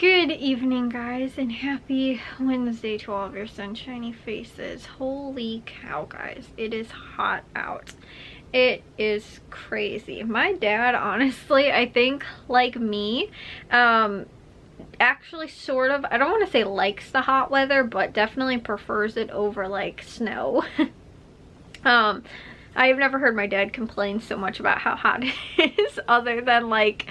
Good evening, guys, and happy Wednesday to all of your sunshiny faces. Holy cow, guys, it is hot out. It is crazy. My dad, honestly, I think, like me, actually sort of, I don't want to say likes the hot weather, but definitely prefers it over like snow. I've never heard my dad complain so much about how hot it is other than like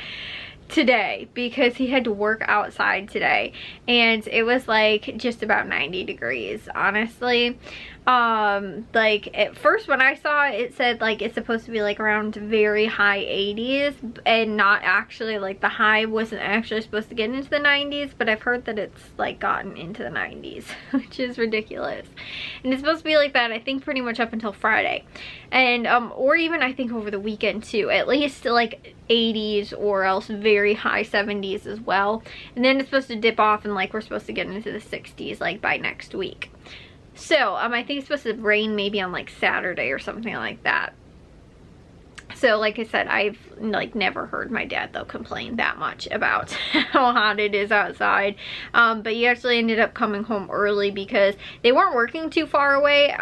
today, because he had to work outside today and it was like just about 90 degrees, honestly. Like at first when I saw it, it said like it's supposed to be like around very high 80s and not actually, like the high wasn't actually supposed to get into the 90s, but I've heard that it's like gotten into the 90s, which is ridiculous. And it's supposed to be like that, I think, pretty much up until Friday, and or even I think over the weekend too, at least like 80s or else very high 70s as well. And then it's supposed to dip off and like we're supposed to get into the 60s like by next week. So I think it's supposed to rain maybe on like Saturday or something like that. So like I said, I've like never heard my dad though complain that much about how hot it is outside. But he actually ended up coming home early because they weren't working too far away.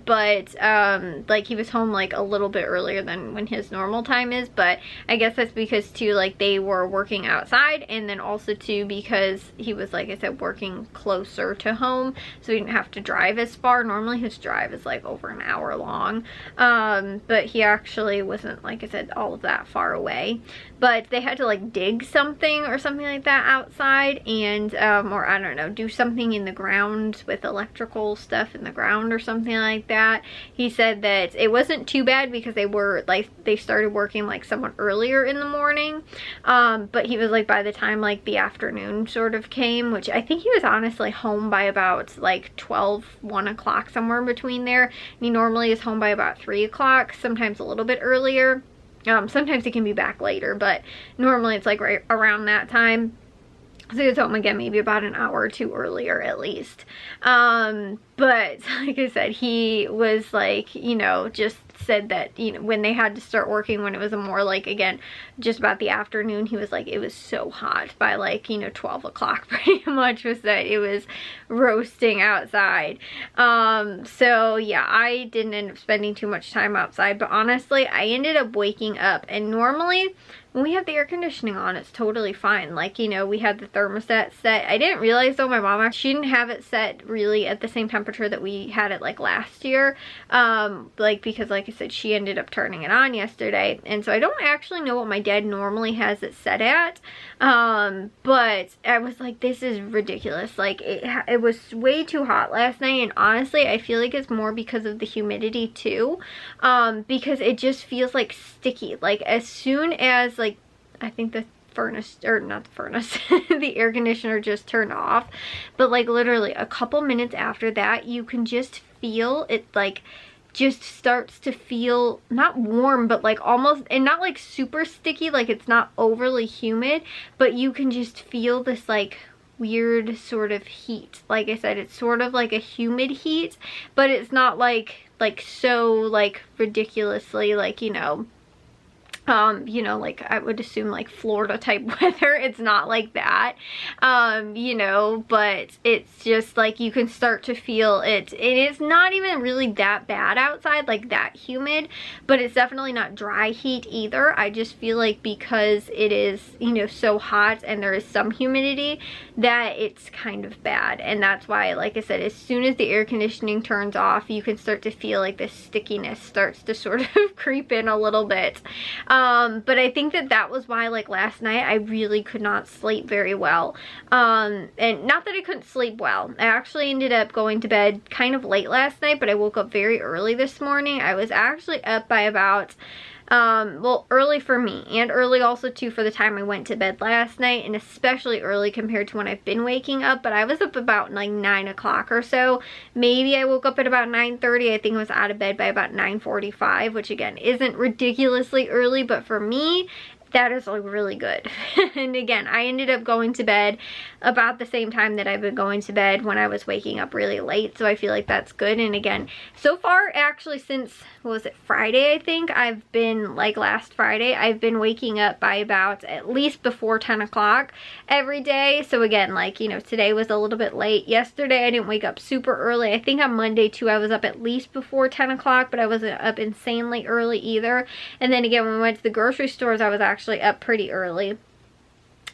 Like he was home like a little bit earlier than when his normal time is. But I guess that's because too, like they were working outside, and then also too because he was, like I said, working closer to home, so he didn't have to drive as far. Normally his drive is like over an hour long. But he actually wasn't, like I said, all of that far away, but they had to like dig something or something like that outside, and or I don't know, do something in the ground with electrical stuff in the ground or something like that. He said that it wasn't too bad because they were like, they started working like somewhat earlier in the morning, but he was like, by the time like the afternoon sort of came, which I think he was honestly home by about like 1 o'clock, somewhere in between there, and he normally is home by about 3 o'clock, sometimes a little bit earlier. Sometimes he can be back later, but normally it's like right around that time. So he was home again maybe about an hour or two earlier at least. But like I said, he was like, you know, just said that, you know, when they had to start working, when it was a more like, again, just about the afternoon, he was like, it was so hot by like, you know, 12 o'clock pretty much, was that it was roasting outside. So yeah, I didn't end up spending too much time outside, but honestly, I ended up waking up, and normally when we have the air conditioning on, it's totally fine. Like, you know, we had the thermostat set. I didn't realize though, my mom, she didn't have it set really at the same temperature that we had it like last year. Like, because like I said, she ended up turning it on yesterday. And so I don't actually know what my dad normally has it set at. But I was like, this is ridiculous. Like it was way too hot last night. And honestly, I feel like it's more because of the humidity too. Because it just feels like sticky. Like as soon as, like, I think the furnace, or not the furnace, the air conditioner just turned off, but like literally a couple minutes after that, you can just feel it, like just starts to feel not warm, but like almost, and not like super sticky, like it's not overly humid, but you can just feel this like weird sort of heat. Like I said, it's sort of like a humid heat, but it's not like so like ridiculously like, you know, like I would assume like Florida type weather. It's not like that, you know, but it's just like you can start to feel it. It is not even really that bad outside, like that humid, but it's definitely not dry heat either. I just feel like because it is, you know, so hot and there is some humidity, that it's kind of bad. And that's why, like I said, as soon as the air conditioning turns off, you can start to feel like this stickiness starts to sort of creep in a little bit. But I think that was why, like last night, I really could not sleep very well. And not that I couldn't sleep well. I actually ended up going to bed kind of late last night, but I woke up very early this morning. I was actually up by about, well, early for me, and early also too for the time I went to bed last night, and especially early compared to when I've been waking up. But I was up about like 9 o'clock or so. Maybe I woke up at about 9:30. I think I was out of bed by about 9:45, which again isn't ridiculously early, but for me, that is like really good. And again, I ended up going to bed about the same time that I've been going to bed when I was waking up really late, so I feel like that's good. And again, so far actually since, what was it, Friday, I think, I've been, like last Friday, I've been waking up by about at least before 10 o'clock every day. So again, like, you know, today was a little bit late. Yesterday I didn't wake up super early. I think on Monday too I was up at least before 10 o'clock, but I wasn't up insanely early either. And then again, when we went to the grocery stores, I was actually up pretty early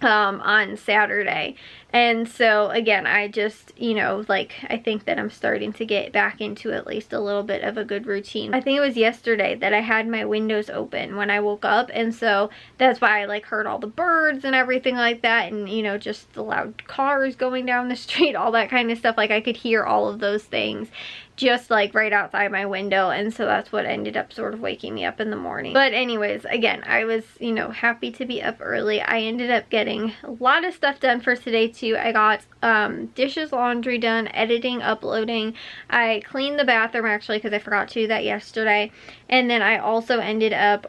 on Saturday. And so again, I just, you know, like, I think that I'm starting to get back into at least a little bit of a good routine. I think it was yesterday that I had my windows open when I woke up, and so that's why I like heard all the birds and everything like that, and you know, just the loud cars going down the street, all that kind of stuff. Like, I could hear all of those things just like right outside my window, and so that's what ended up sort of waking me up in the morning. But anyways, again, I was, you know, happy to be up early. I ended up getting a lot of stuff done for today too. I got dishes, laundry done, editing, uploading. I cleaned the bathroom actually because I forgot to do that yesterday. And then I also ended up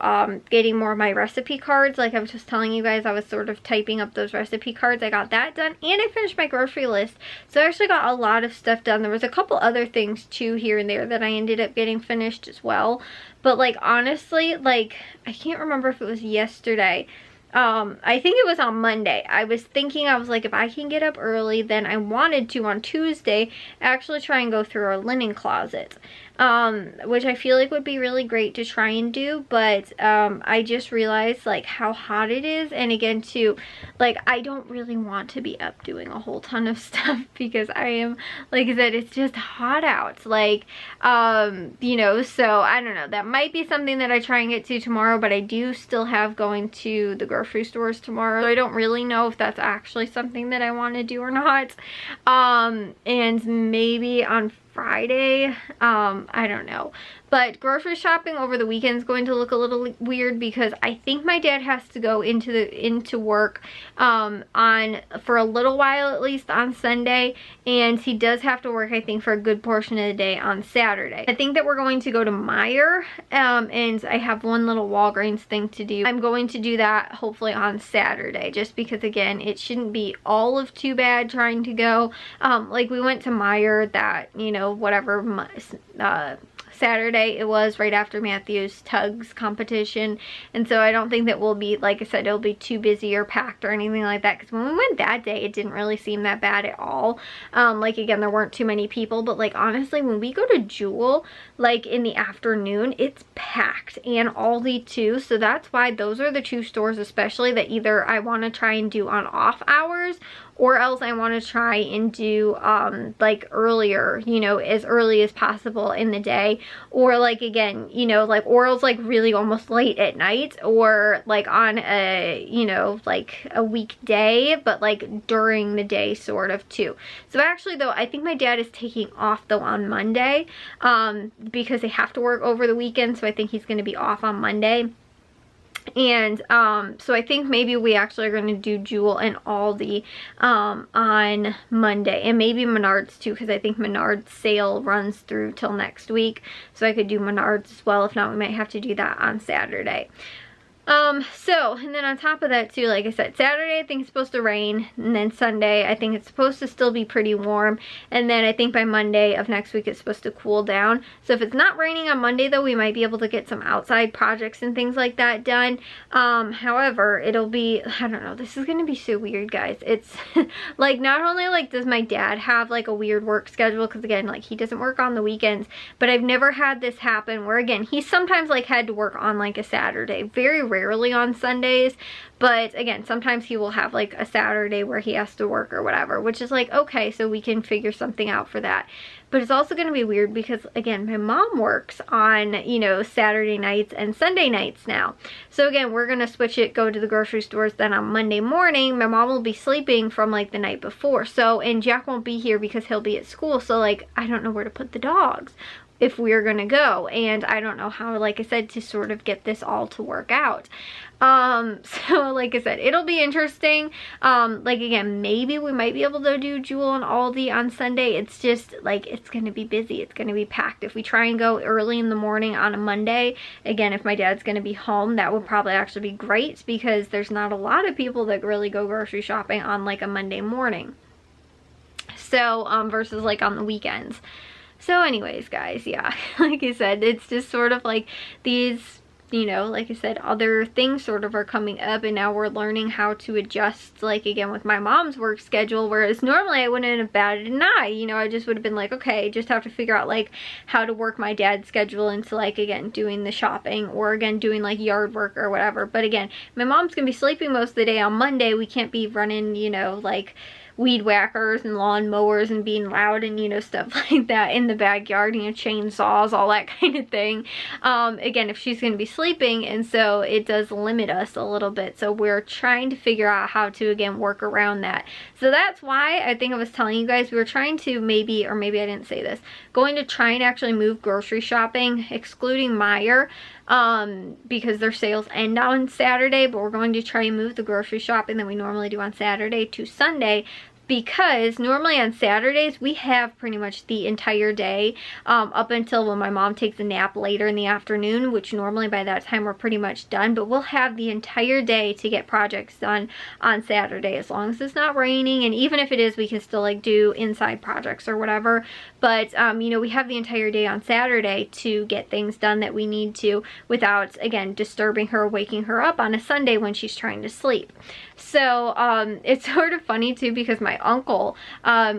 getting more of my recipe cards. Like I was just telling you guys, I was sort of typing up those recipe cards. I got that done, and I finished my grocery list. So I actually got a lot of stuff done. There was a couple other things too here and there that I ended up getting finished as well. But like, honestly, like, I can't remember if it was yesterday. I think it was on Monday. I was thinking, I was like, if I can get up early, then I wanted to on Tuesday actually try and go through our linen closet. Which I feel like would be really great to try and do, but I just realized like how hot it is, and again too, like, I don't really want to be up doing a whole ton of stuff because I am, like I said, it's just hot out, like, you know, so I don't know, that might be something that I try and get to tomorrow, but I do still have going to the grocery stores tomorrow, so I don't really know if that's actually something that I want to do or not. And maybe on Friday, I don't know, but grocery shopping over the weekend is going to look a little weird because I think my dad has to go into work for a little while, at least on Sunday, and he does have to work, I think, for a good portion of the day on Saturday. I think that we're going to go to Meijer, and I have one little Walgreens thing to do. I'm going to do that hopefully on Saturday, just because again, it shouldn't be all of too bad trying to go. Like, we went to Meijer that, you know, whatever Saturday it was, right after Matthew's tugs competition, and so I don't think that we'll be, like I said, it'll be too busy or packed or anything like that, because when we went that day it didn't really seem that bad at all. Like, again, there weren't too many people, but like, honestly, when we go to Jewel, like in the afternoon, it's packed, and Aldi too, so that's why those are the two stores especially that either I want to try and do on off hours, or else I want to try and do like earlier, you know, as early as possible in the day, or like, again, you know, like, or else like really almost late at night, or like on a, you know, like a weekday, but like during the day sort of too. So actually though, I think my dad is taking off though on Monday because they have to work over the weekend, so I think he's going to be off on Monday. And so I think maybe we actually are going to do Jewel and Aldi on Monday, and maybe Menards too, because I think Menards sale runs through till next week, so I could do Menards as well. If not, we might have to do that on Saturday. And then on top of that too, like I said, Saturday I think it's supposed to rain, and then Sunday I think it's supposed to still be pretty warm, and then I think by Monday of next week it's supposed to cool down. So if it's not raining on Monday though, we might be able to get some outside projects and things like that done. However, it'll be, I don't know, this is gonna be so weird, guys. It's like, not only like does my dad have like a weird work schedule, because again, like, he doesn't work on the weekends, but I've never had this happen where, again, he sometimes like had to work on like a Saturday, very rarely on Sundays, but again, sometimes he will have like a Saturday where he has to work or whatever, which is like, okay, so we can figure something out for that. But it's also going to be weird because, again, my mom works on, you know, Saturday nights and Sunday nights now. So again, we're going to switch it, go to the grocery stores, then on Monday morning, my mom will be sleeping from like the night before. So, and Jack won't be here because he'll be at school. So like, I don't know where to put the dogs. if we're gonna go, and I don't know how, like I said, to sort of get this all to work out. So like I said, it'll be interesting. Like again, maybe we might be able to do Jewel and Aldi on Sunday. It's just like, it's gonna be busy, it's gonna be packed. If we try and go early in the morning on a Monday, again, if my dad's gonna be home, that would probably actually be great, because there's not a lot of people that really go grocery shopping on like a Monday morning. So versus like on the weekends. So anyways, guys, yeah, like I said, it's just sort of like these, you know, like I said, other things sort of are coming up, and now we're learning how to adjust, like again with my mom's work schedule, whereas normally I wouldn't have batted an eye, you know, I just would have been like, okay, just have to figure out like how to work my dad's schedule into like, again, doing the shopping, or again doing like yard work or whatever. But again, my mom's gonna be sleeping most of the day on Monday. We can't be running, you know, like weed whackers and lawn mowers and being loud and, you know, stuff like that in the backyard, you know, chainsaws, all that kind of thing. Again, if she's going to be sleeping, and so it does limit us a little bit. So we're trying to figure out how to, again, work around that. So that's why I think I was telling you guys we were trying to maybe, or maybe I didn't say this, going to try and actually move grocery shopping, excluding Meijer, because their sales end on Saturday, but we're going to try and move the grocery shopping that we normally do on Saturday to Sunday, because normally on Saturdays we have pretty much the entire day up until when my mom takes a nap later in the afternoon, which normally by that time we're pretty much done, but we'll have the entire day to get projects done on Saturday, as long as it's not raining, and even if it is, we can still like do inside projects or whatever. But you know, we have the entire day on Saturday to get things done that we need to, without again disturbing her, waking her up on a Sunday when she's trying to sleep. So it's sort of funny too, because my uncle,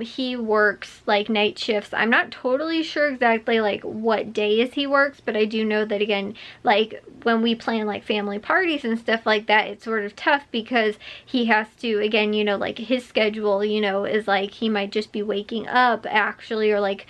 he works like night shifts. I'm not totally sure exactly like what days he works, but I do know that, again, like when we plan like family parties and stuff like that, it's sort of tough, because he has to, again, you know, like his schedule, you know, is like he might just be waking up actually, or like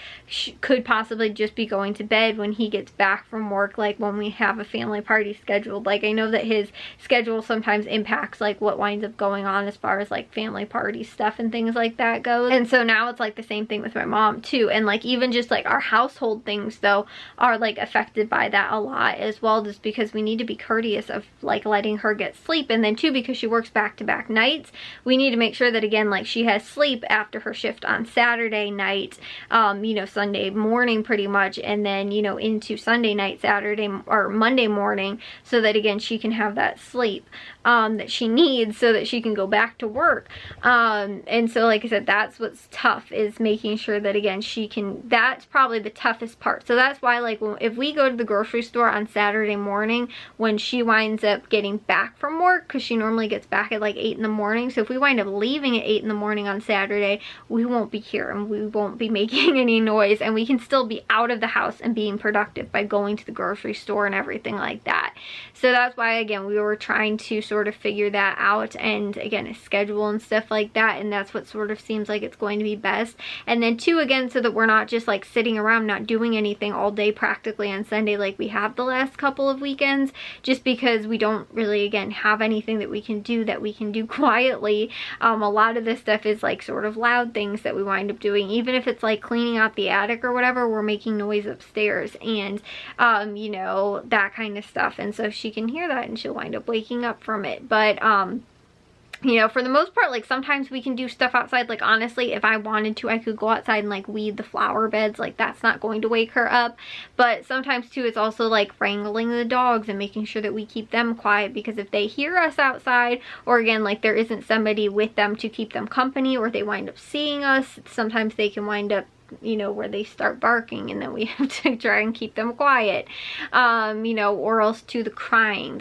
could possibly just be going to bed when he gets back from work, like when we have a family party scheduled. Like I know that his schedule sometimes impacts like what winds up going on as far as like family party stuff and things like that goes. And so now it's like the same thing with my mom too, and like even just like our household things though are like affected by that a lot as well, just because we need to be courteous of like letting her get sleep, and then too, because she works back-to-back nights, we need to make sure that, again, like she has sleep after her shift on Saturday night, you know, Sunday morning pretty much, and then, you know, into Sunday night, Saturday or Monday morning, so that again she can have that sleep that she needs so that she can go back to work. And so like I said, that's what's tough, is making sure that, again, she can, that's probably the toughest part. So that's why, like, if we go to the grocery store on Saturday morning when she winds up getting back from work, because she normally gets back at like 8 in the morning, so if we wind up leaving at 8 in the morning on Saturday, we won't be here and we won't be making any noise, and we can still be out of the house and being productive by going to the grocery store and everything like that. So that's why, again, we were trying to sort of figure that out, and again, a schedule and stuff like that, and that's what sort of seems like it's going to be best. And then too, again, so that we're not just like sitting around not doing anything all day practically on Sunday like we have the last couple of weekends, just because we don't really, again, have anything that we can do quietly. A lot of this stuff is like sort of loud things that we wind up doing, even if it's like cleaning out the attic or whatever, we're making noise upstairs, and you know, that kind of stuff. And so she can hear that and she'll wind up waking up from it. But you know, for the most part, like sometimes we can do stuff outside. Like honestly, if I wanted to, I could go outside and like weed the flower beds. Like that's not going to wake her up. But sometimes too, it's also like wrangling the dogs and making sure that we keep them quiet, because if they hear us outside, or again, like there isn't somebody with them to keep them company, or they wind up seeing us, sometimes they can wind up, you know, where they start barking, and then we have to try and keep them quiet. You know, or else too, the crying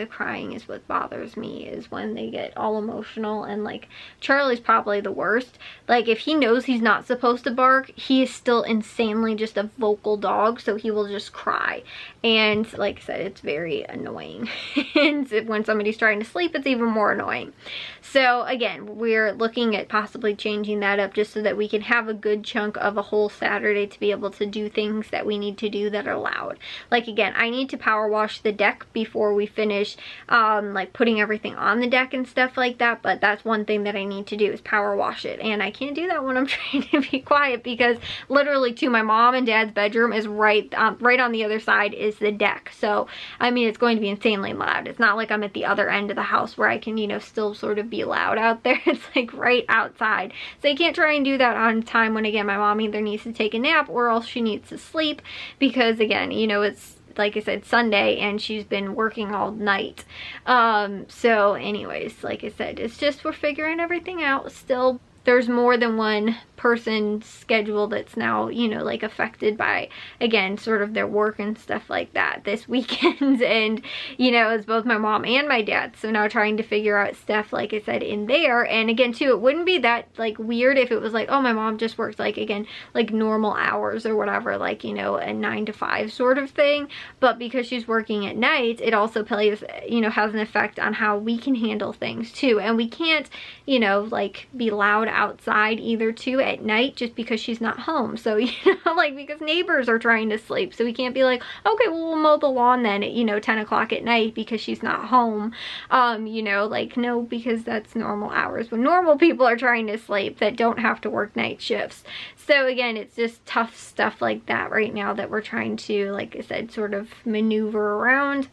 is what bothers me, is when they get all emotional. And like Charlie's probably the worst. Like if he knows he's not supposed to bark, he is still insanely just a vocal dog, so he will just cry. And like I said, it's very annoying. And when somebody's trying to sleep, it's even more annoying. So again, we're looking at possibly changing that up, just so that we can have a good chunk of a whole Saturday to be able to do things that we need to do that are loud. Like, again, I need to power wash the deck before we finish like putting everything on the deck and stuff like that, but that's one thing that I need to do is power wash it, and I can't do that when I'm trying to be quiet, because literally to my mom and dad's bedroom is right on the other side is the deck. So I mean, it's going to be insanely loud. It's not like I'm at the other end of the house where I can, you know, still sort of be loud out there. It's like right outside, so I can't try and do that on time when, again, my mom either needs to take a nap or else she needs to sleep, because again, you know, it's like I said, Sunday, and she's been working all night. So anyways, like I said, it's just we're figuring everything out still. There's more than one person's schedule that's now, you know, like affected by, again, sort of their work and stuff like that this weekend. And, you know, it's both my mom and my dad. So now trying to figure out stuff, like I said, in there. And again, too, it wouldn't be that like weird if it was like, oh, my mom just works like, again, like normal hours or whatever, like, you know, a 9 to 5 sort of thing. But because she's working at night, it also plays, you know, has an effect on how we can handle things too. And we can't, you know, like be loud outside either too at night just because she's not home. So, you know, like, because neighbors are trying to sleep, so we can't be like, okay, well, we'll mow the lawn then at, you know, 10 o'clock at night because she's not home. You know, like, no, because that's normal hours when normal people are trying to sleep that don't have to work night shifts. So again, it's just tough stuff like that right now that we're trying to, like I said, sort of maneuver around.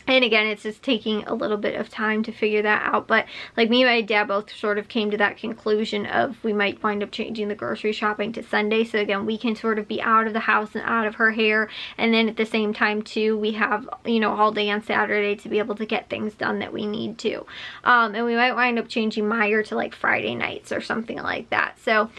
And again, it's just taking a little bit of time to figure that out. But like me and my dad both sort of came to that conclusion of we might wind up changing the grocery shopping to Sunday. So again, we can sort of be out of the house and out of her hair. And then at the same time too, we have, you know, all day on Saturday to be able to get things done that we need to. And we might wind up changing Meyer to like Friday nights or something like that. So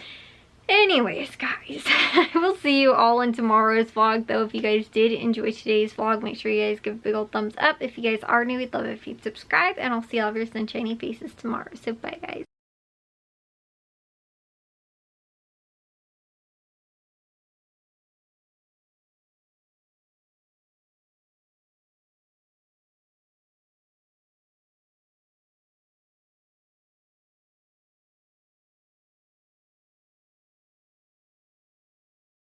anyways, guys, I will see you all in tomorrow's vlog, though. If you guys did enjoy today's vlog, make sure you guys give a big old thumbs up. If you guys are new, we'd love it if you'd subscribe, and I'll see all of your sunshiny faces tomorrow. So bye, guys.